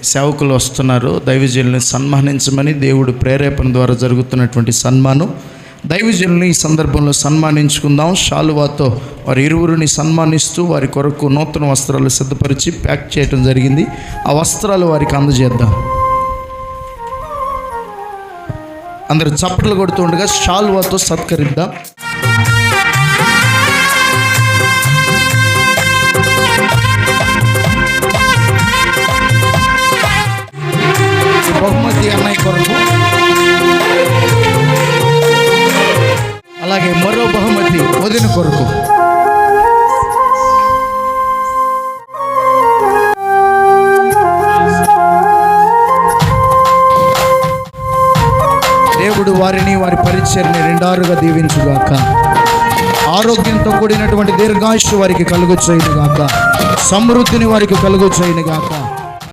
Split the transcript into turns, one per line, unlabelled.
సేవకులు వస్తున్నారు. దైవజనుల్ని సన్మానించమని దేవుడు ప్రేరేపణ ద్వారా జరుగుతున్నటువంటి సన్మానం. దైవజనుల్ని ఈ సందర్భంలో సన్మానించుకుందాం. శాలువాతో వారి ఇరువురిని సన్మానిస్తూ వారి కొరకు నూతన వస్త్రాలు సిద్ధపరిచి ప్యాక్ చేయడం జరిగింది. ఆ వస్త్రాలు వారికి అందజేద్దాం. అందరూ చప్పట్లు కొడుతూ ఉండగా శాలువాతో సత్కరిద్దాం. బహుమతి అన్నయ్య కొరకు, అలాగే మరో బహుమతి వదిన కొరకు. దేవుడు వారిని వారి పరిచర్ని రెండారుగా దీవించుగాక. ఆరోగ్యంతో కూడినటువంటి దీర్ఘాయుష్షు వారికి కలుగు చేయనుగాక. సమృద్ధిని వారికి కలుగు చేయనుగాక.